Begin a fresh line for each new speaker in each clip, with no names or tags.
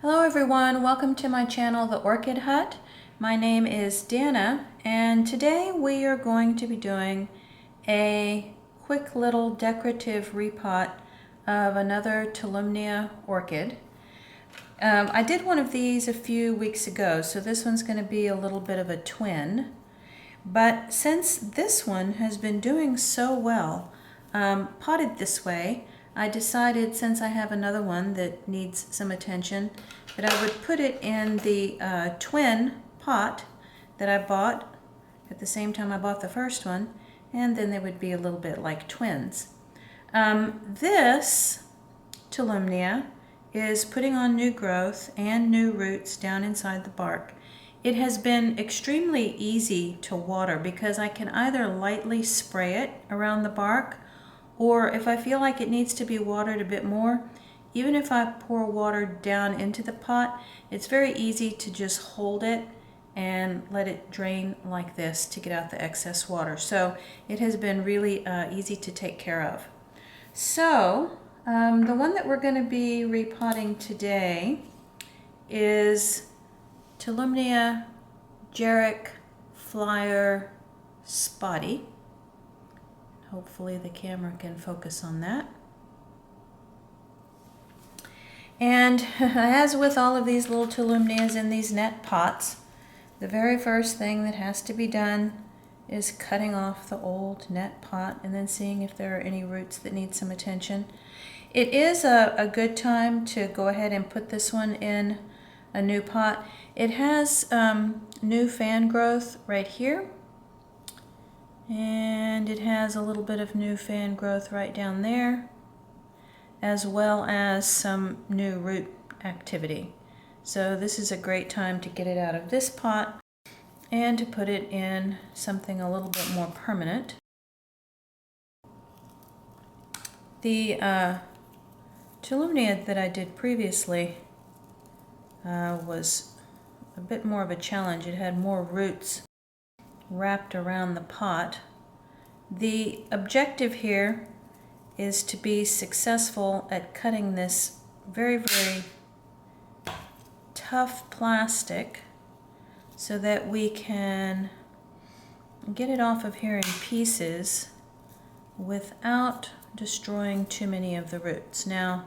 Hello everyone, welcome to my channel, The Orchid Hut. My name is Dana, and today we are going to be doing a quick little decorative repot of another Tolumnia orchid. I did one of these a few weeks ago, so this one's going to be a little bit of a twin. But since this one has been doing so well, potted this way, I decided, since I have another one that needs some attention, that I would put it in the twin pot that I bought at the same time I bought the first one, and then they would be a little bit like twins. This Tolumnia is putting on new growth and new roots down inside the bark. It has been extremely easy to water because I can either lightly spray it around the bark, or if I feel like it needs to be watered a bit more, even if I pour water down into the pot, it's very easy to just hold it and let it drain like this to get out the excess water. So it has been really easy to take care of. So the one that we're going to be repotting today is Tolumnia Jarrick Flyer Spotty. Hopefully the camera can focus on that. And as with all of these little Tolumnias in these net pots, the very first thing that has to be done is cutting off the old net pot and then seeing if there are any roots that need some attention. It is a good time to go ahead and put this one in a new pot. It has new fan growth right here, and it has a little bit of new fan growth right down there, as well as some new root activity. So this is a great time to get it out of this pot and to put it in something a little bit more permanent. The Tolumnia that I did previously was a bit more of a challenge. It had more roots wrapped around the pot. The objective here is to be successful at cutting this very, very tough plastic so that we can get it off of here in pieces without destroying too many of the roots. Now,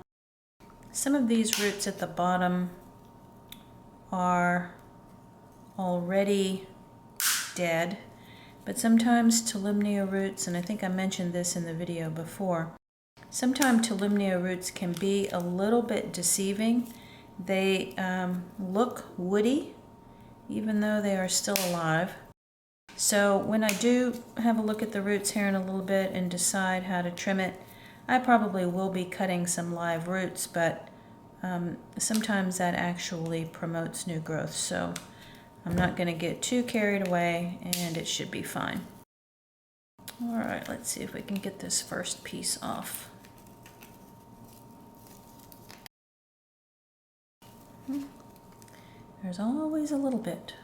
some of these roots at the bottom are already dead, but sometimes Tolumnia roots, and I think I mentioned this in the video before, sometimes Tolumnia roots can be a little bit deceiving. They look woody even though they are still alive. So when I do have a look at the roots here in a little bit and decide how to trim it, I probably will be cutting some live roots, but sometimes that actually promotes new growth. So I'm not going to get too carried away, and it should be fine. All right, let's see if we can get this first piece off. There's always a little bit.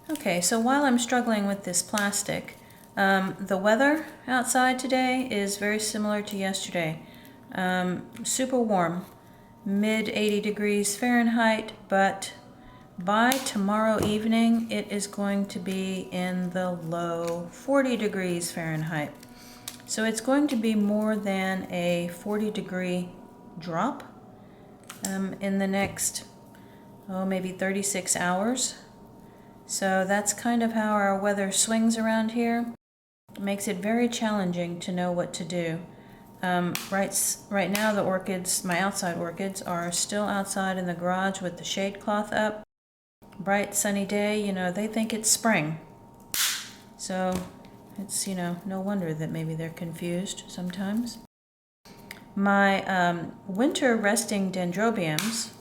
Okay, so while I'm struggling with this plastic, the weather outside today is very similar to yesterday. Super warm, mid 80 degrees Fahrenheit, but by tomorrow evening it is going to be in the low 40 degrees Fahrenheit. So it's going to be more than a 40-degree drop in the next, maybe 36 hours. So that's kind of how our weather swings around here. It makes it very challenging to know what to do. Right now the orchids, my outside orchids, are still outside in the garage with the shade cloth up. Bright sunny day, you know, they think it's spring. So it's, no wonder that maybe they're confused sometimes. My winter resting dendrobiums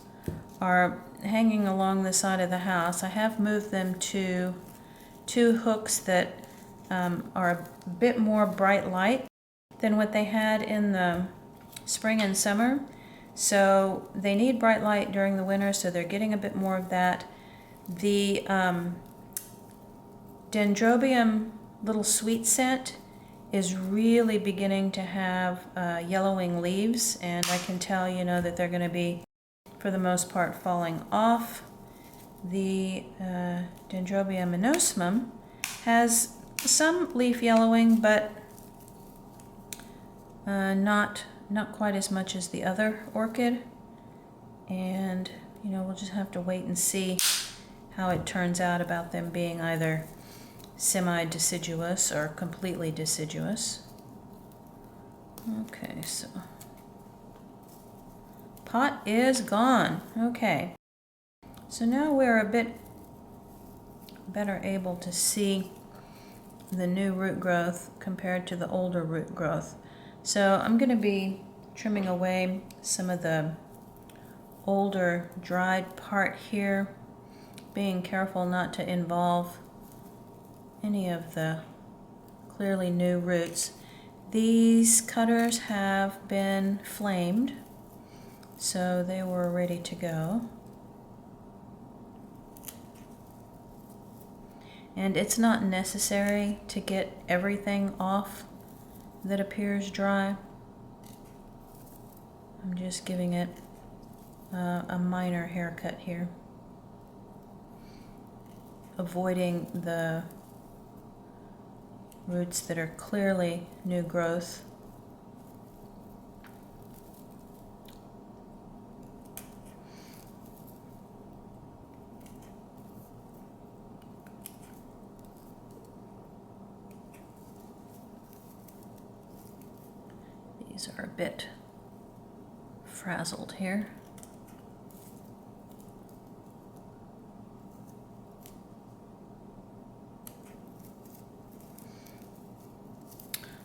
are hanging along the side of the house. I have moved them to two hooks that are a bit more bright light than what they had in the spring and summer. So they need bright light during the winter, so they're getting a bit more of that. The dendrobium little sweet scent is really beginning to have yellowing leaves, and I can tell, you know, that they're going to be, for the most part, falling off. The Dendrobium monosumum has some leaf yellowing, but not quite as much as the other orchid. And, you know, we'll just have to wait and see how it turns out about them being either semi-deciduous or completely deciduous. Okay, so pot is gone. Okay, so now we're a bit better able to see the new root growth compared to the older root growth. So I'm going to be trimming away some of the older dried part here, being careful not to involve any of the clearly new roots. These cutters have been flamed, so they were ready to go. And it's not necessary to get everything off that appears dry. I'm just giving it a minor haircut here, avoiding the roots that are clearly new growth. These are a bit frazzled here.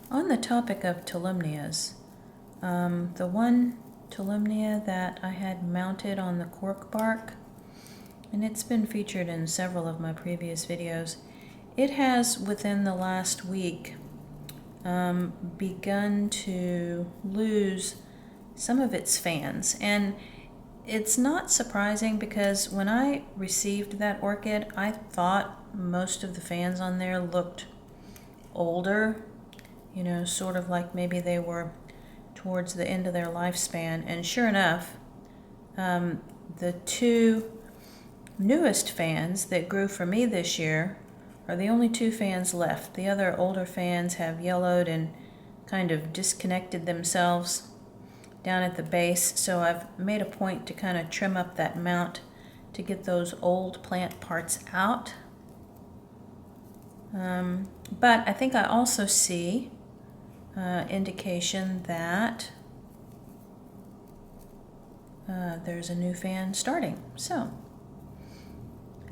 On the topic of Tolumnias, the one Tolumnia that I had mounted on the cork bark, and it's been featured in several of my previous videos, it has within the last week begun to lose some of its fans. And it's not surprising, because when I received that orchid, I thought most of the fans on there looked older, you know, sort of like maybe they were towards the end of their lifespan. And sure enough, the two newest fans that grew for me this year are the only two fans left. The other older fans have yellowed and kind of disconnected themselves down at the base, so I've made a point to kind of trim up that mount to get those old plant parts out. But I think I also see indication that there's a new fan starting. So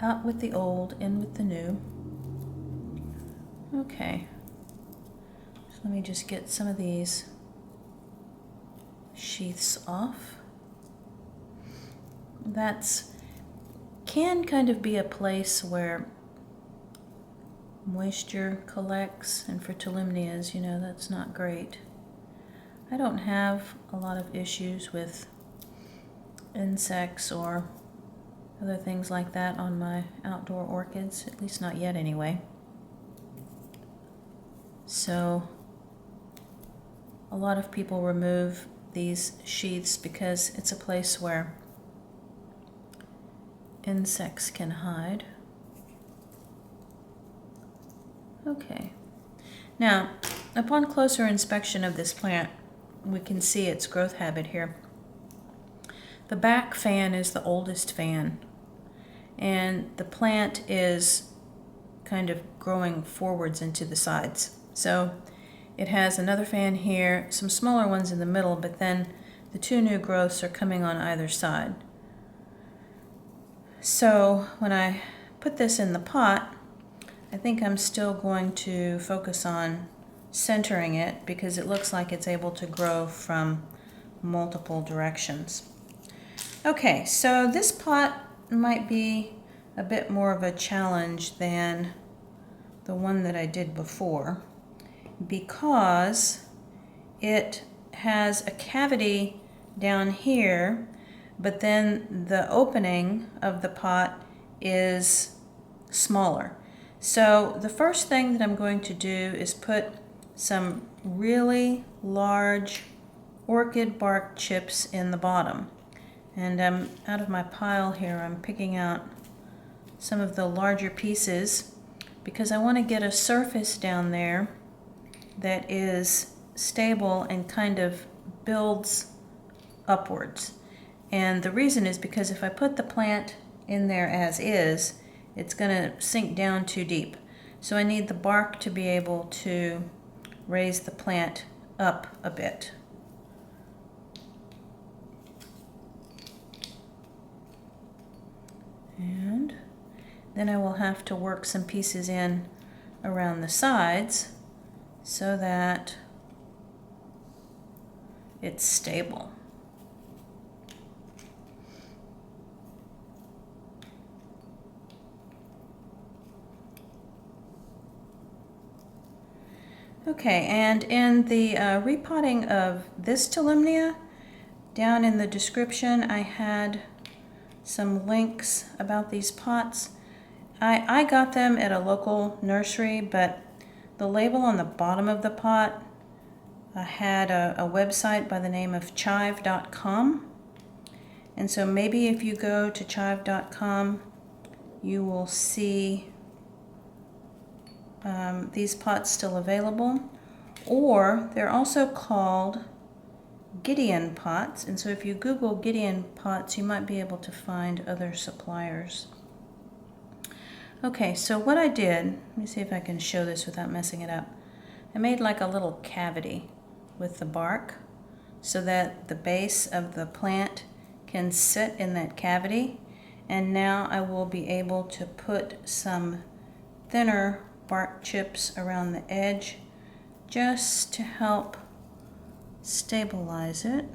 out with the old, in with the new. Okay, so let me just get some of these sheaths off. That's can kind of be a place where moisture collects, and for Tolumnias, you know, that's not great. I don't have a lot of issues with insects or other things like that on my outdoor orchids, at least not yet anyway. So a lot of people remove these sheaths because it's a place where insects can hide. Okay, now upon closer inspection of this plant, we can see its growth habit here. The back fan is the oldest fan, and the plant is kind of growing forwards into the sides. So it has another fan here, some smaller ones in the middle, but then the two new growths are coming on either side. So when I put this in the pot, I think I'm still going to focus on centering it, because it looks like it's able to grow from multiple directions. Okay, so this pot might be a bit more of a challenge than the one that I did before, because it has a cavity down here, but then the opening of the pot is smaller. So the first thing that I'm going to do is put some really large orchid bark chips in the bottom. And out of my pile here, I'm picking out some of the larger pieces because I want to get a surface down there that is stable and kind of builds upwards. And the reason is because if I put the plant in there as is, it's going to sink down too deep. So I need the bark to be able to raise the plant up a bit. And then I will have to work some pieces in around the sides so that it's stable. Okay, and in the repotting of this Tolumnia, down in the description I had some links about these pots. I got them at a local nursery, but the label on the bottom of the pot had a website by the name of chive.com. And so maybe if you go to chive.com, you will see these pots still available. Or they're also called Gideon pots. And so if you Google Gideon pots, you might be able to find other suppliers. Okay, so what I did, let me see if I can show this without messing it up. I made like a little cavity with the bark so that the base of the plant can sit in that cavity. And now I will be able to put some thinner bark chips around the edge just to help stabilize it.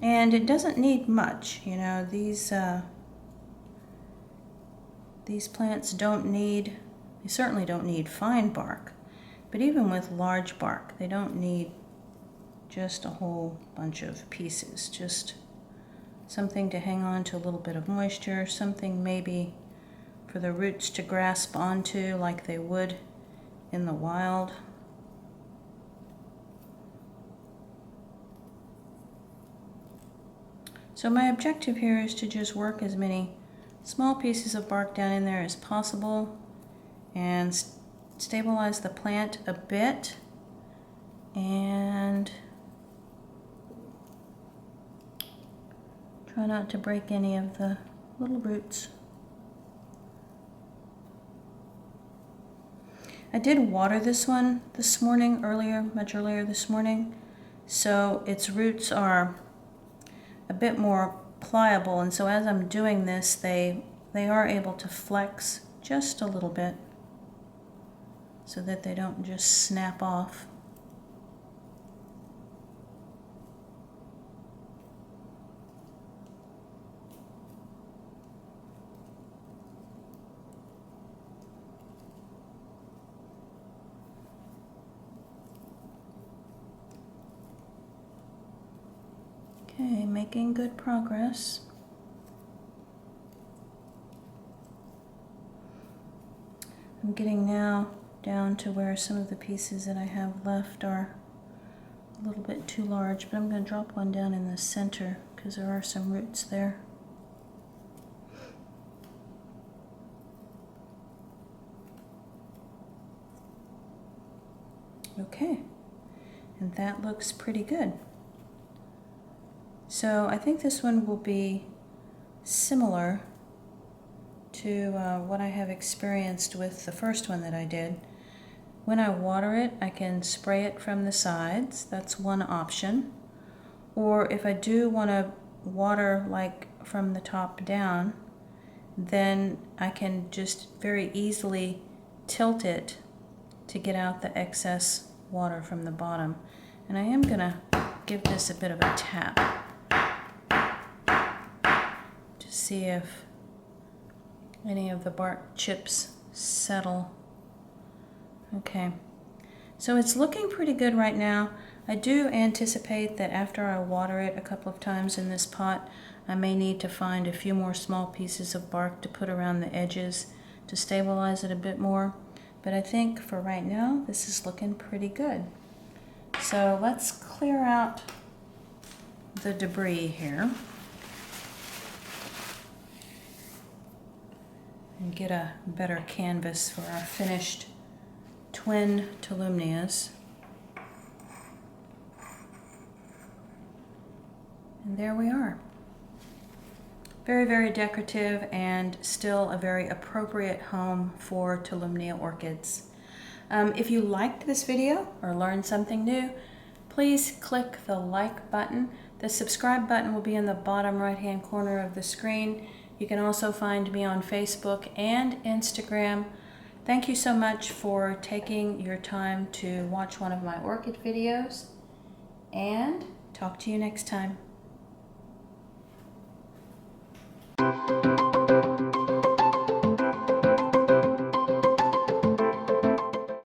And it doesn't need much, you know, these plants they certainly don't need fine bark, but even with large bark, they don't need just a whole bunch of pieces, just something to hang on to a little bit of moisture, something maybe for the roots to grasp onto like they would in the wild. So my objective here is to just work as many small pieces of bark down in there as possible and stabilize the plant a bit, and try not to break any of the little roots. I did water this one this morning, much earlier this morning, so its roots are a bit more pliable, and so as I'm doing this, they are able to flex just a little bit so that they don't just snap off. Okay, making good progress. I'm getting now down to where some of the pieces that I have left are a little bit too large, but I'm going to drop one down in the center because there are some roots there. Okay, and that looks pretty good. So I think this one will be similar to what I have experienced with the first one that I did. When I water it, I can spray it from the sides. That's one option. Or if I do want to water like from the top down, then I can just very easily tilt it to get out the excess water from the bottom. And I am going to give this a bit of a tap to see if any of the bark chips settle. Okay, so it's looking pretty good right now. I do anticipate that after I water it a couple of times in this pot, I may need to find a few more small pieces of bark to put around the edges to stabilize it a bit more. But I think for right now, this is looking pretty good. So let's clear out the debris here and get a better canvas for our finished twin Tolumnias. And there we are. Very, very decorative and still a very appropriate home for Tolumnia orchids. If you liked this video or learned something new, please click the like button. The subscribe button will be in the bottom right-hand corner of the screen. You can also find me on Facebook and Instagram. Thank you so much for taking your time to watch one of my orchid videos, and talk to you next time.